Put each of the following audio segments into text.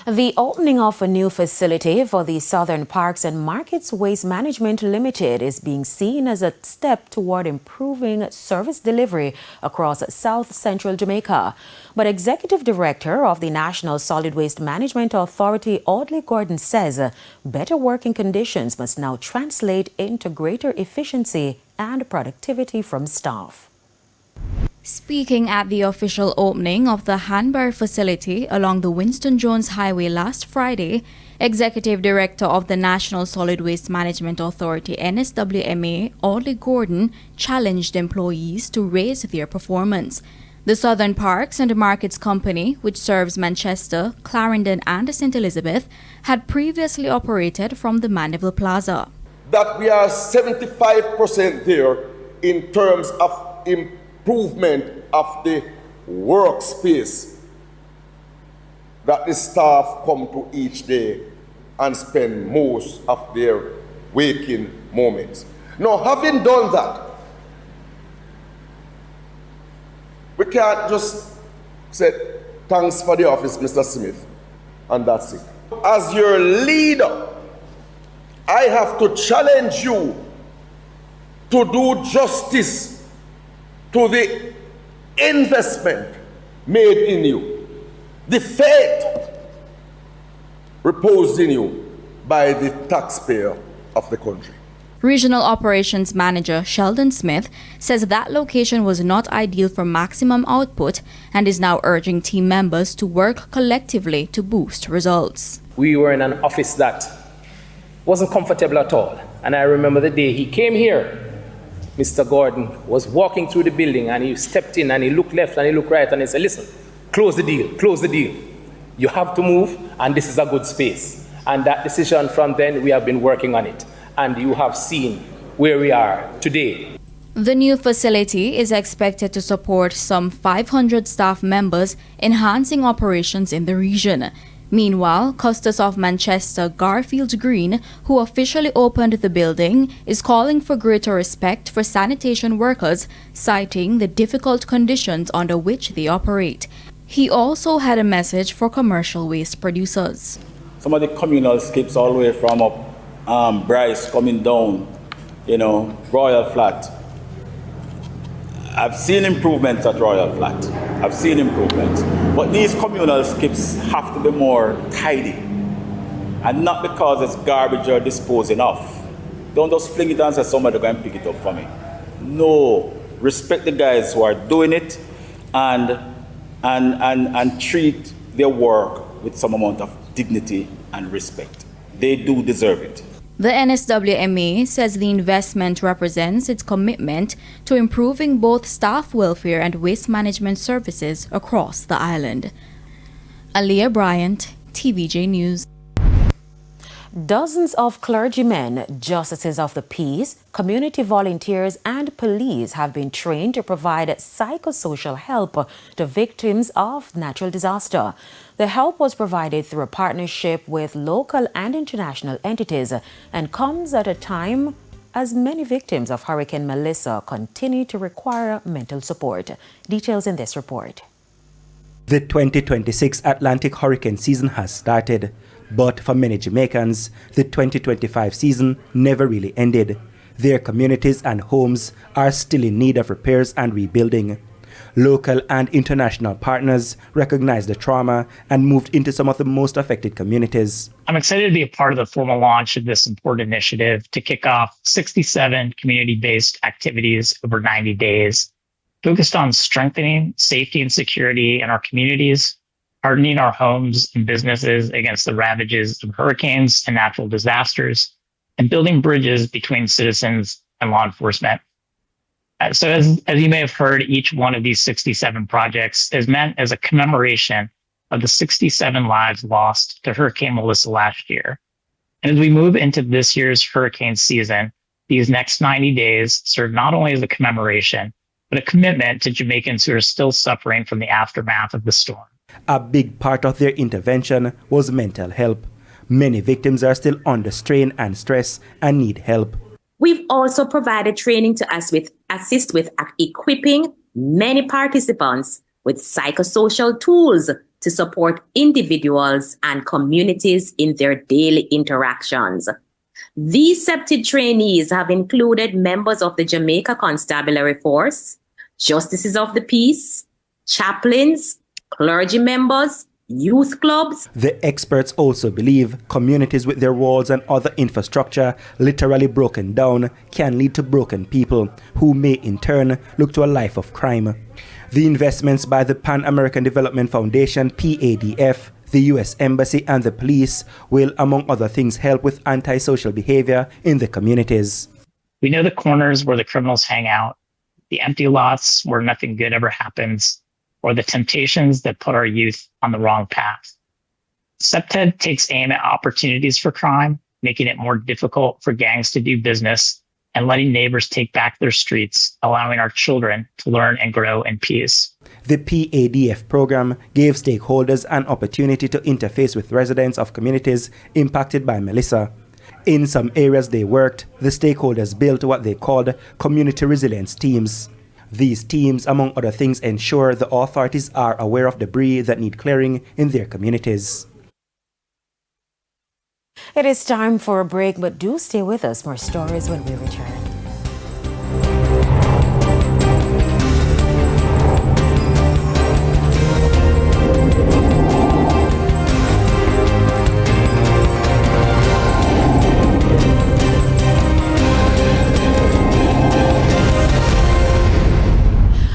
The opening of a new facility for the Southern Parks and Markets Waste Management Limited is being seen as a step toward improving service delivery across South Central Jamaica. But Executive Director of the National Solid Waste Management Authority, Audley says better working conditions must now translate into greater efficiency and productivity from staff. Speaking at the official opening of the Hanbury facility along the Winston Jones Highway last Friday, Executive Director of the National Solid Waste Management Authority NSWMA, Audley Gordon, challenged employees to raise their performance. The Southern Parks and Markets Company, which serves Manchester, Clarendon and St. Elizabeth, had previously operated from the Mandeville Plaza. That we are 75% there in terms of improvement of the workspace that the staff come to each day and spend most of their waking moments. Now, having done that, we can't just say thanks for the office, Mr. Smith, and that's it. As your leader, I have to challenge you to do justice to the investment made in you, the faith reposed in you by the taxpayer of the country. Regional Operations Manager Sheldon Smith says that location was not ideal for maximum output and is now urging team members to work collectively to boost results. We were in an office that wasn't comfortable at all. And I remember the day he came here, Mr. Gordon was walking through the building and he stepped in and he looked left and he looked right and he said, listen, close the deal, close the deal. You have to move and this is a good space. And that decision from then, we have been working on it. And you have seen where we are today. The new facility is expected to support some 500 staff members, enhancing operations in the region. Meanwhile, Custos of Manchester Garfield Green, who officially opened the building, is calling for greater respect for sanitation workers, citing the difficult conditions under which they operate. He also had a message for commercial waste producers. Some of the communal skips all the way from up Bryce coming down, Royal Flat. I've seen improvements at Royal Flat. I've seen improvements. But these communal skips have to be more tidy. And not because it's garbage or disposing of. Don't just fling it and say somebody go and pick it up for me. No. Respect the guys who are doing it and treat their work with some amount of dignity and respect. They do deserve it. The NSWMA says the investment represents its commitment to improving both staff welfare and waste management services across the island. Aliyah Bryant, TVJ News. Dozens of clergymen, justices of the peace, community volunteers and police have been trained to provide psychosocial help to victims of natural disaster. The help was provided through a partnership with local and international entities and comes at a time as many victims of Hurricane Melissa continue to require mental support. Details in this report. The 2026 Atlantic hurricane season has started, but for many Jamaicans, the 2025 season never really ended. Their communities and homes are still in need of repairs and rebuilding. Local and international partners recognized the trauma and moved into some of the most affected communities. I'm excited to be a part of the formal launch of this important initiative to kick off 67 community-based activities over 90 days, focused on strengthening safety and security in our communities, hardening our homes and businesses against the ravages of hurricanes and natural disasters, and building bridges between citizens and law enforcement. So as you may have heard, each one of these 67 projects is meant as a commemoration of the 67 lives lost to Hurricane Melissa last year. And as we move into this year's hurricane season, these next 90 days serve not only as a commemoration, but a commitment to Jamaicans who are still suffering from the aftermath of the storm. A big part of their intervention was mental help. Many victims are still under strain and stress and need help. We've also provided training to assist with equipping many participants with psychosocial tools to support individuals and communities in their daily interactions. These SEPTID trainees have included members of the Jamaica Constabulary Force, justices of the peace, chaplains, clergy members, youth clubs. The experts also believe communities with their walls and other infrastructure literally broken down can lead to broken people who may in turn look to a life of crime. The investments by the Pan American Development Foundation, PADF, the U.S. Embassy and the police will, among other things, help with antisocial behavior in the communities. We know the corners where the criminals hang out, the empty lots where nothing good ever happens, or the temptations that put our youth on the wrong path. SEPTID takes aim at opportunities for crime, making it more difficult for gangs to do business and letting neighbors take back their streets, allowing our children to learn and grow in peace. The PADF program gave stakeholders an opportunity to interface with residents of communities impacted by Melissa. In some areas they worked, the stakeholders built what they called community resilience teams. These teams, among other things, ensure the authorities are aware of debris that need clearing in their communities. It is time for a break, but do stay with us. More stories when we return.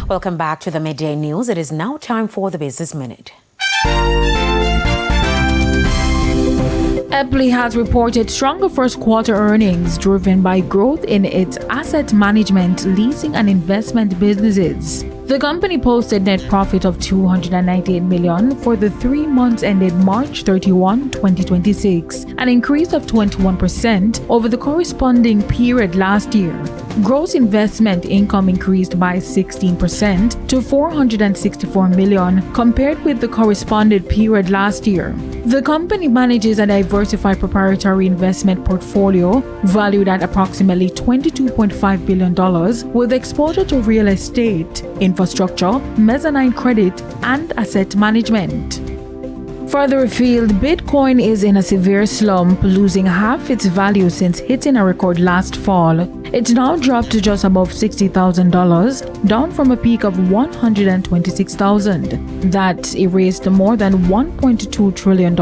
Welcome back to the Midday News. It is now time for the Business Minute. Audley has reported stronger first quarter earnings driven by growth in its asset management, leasing and investment businesses. The company posted net profit of $298 million for the 3 months ended March 31, 2026, an increase of 21% over the corresponding period last year. Gross investment income increased by 16% to $464 million compared with the corresponding period last year. The company manages a diversified proprietary investment portfolio valued at approximately $22.5 billion with exposure to real estate, infrastructure, mezzanine credit, and asset management. Further afield, Bitcoin is in a severe slump, losing half its value since hitting a record last fall. It's now dropped to just above $60,000, down from a peak of $126,000. That erased more than $1.2 trillion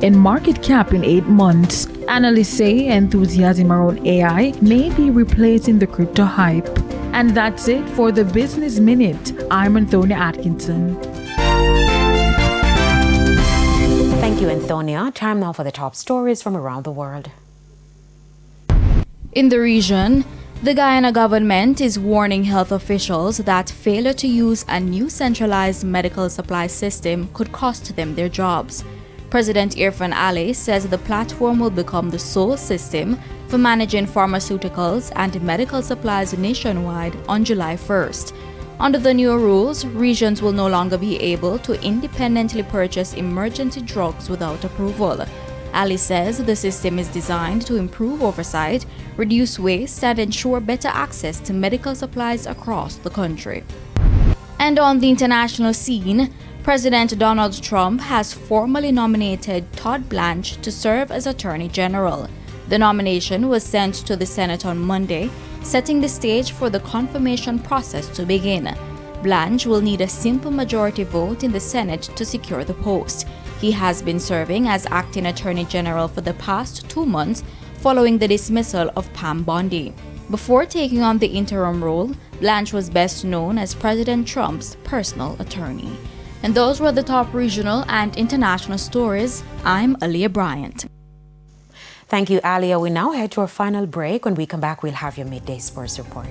in market cap in 8 months. Analysts say enthusiasm around AI may be replacing the crypto hype. And that's it for the Business Minute. I'm Antonia Atkinson. Thank you, Antonia. Time now for the top stories from around the world. In the region, the Guyana government is warning health officials that failure to use a new centralized medical supply system could cost them their jobs. President Irfan Ali says the platform will become the sole system for managing pharmaceuticals and medical supplies nationwide on July 1st. Under the new rules, regions will no longer be able to independently purchase emergency drugs without approval. Ali says the system is designed to improve oversight, reduce waste, and ensure better access to medical supplies across the country. And on the international scene, President Donald Trump has formally nominated Todd Blanche to serve as Attorney General. The nomination was sent to the Senate on Monday, setting the stage for the confirmation process to begin. Blanche will need a simple majority vote in the Senate to secure the post. He has been serving as acting Attorney General for the past 2 months following the dismissal of Pam Bondi. Before taking on the interim role, Blanche was best known as President Trump's personal attorney. And those were the top regional and international stories. I'm Aaliyah Bryant. Thank you, Alia. We now head to our final break. When we come back, we'll have your Midday Sports Report.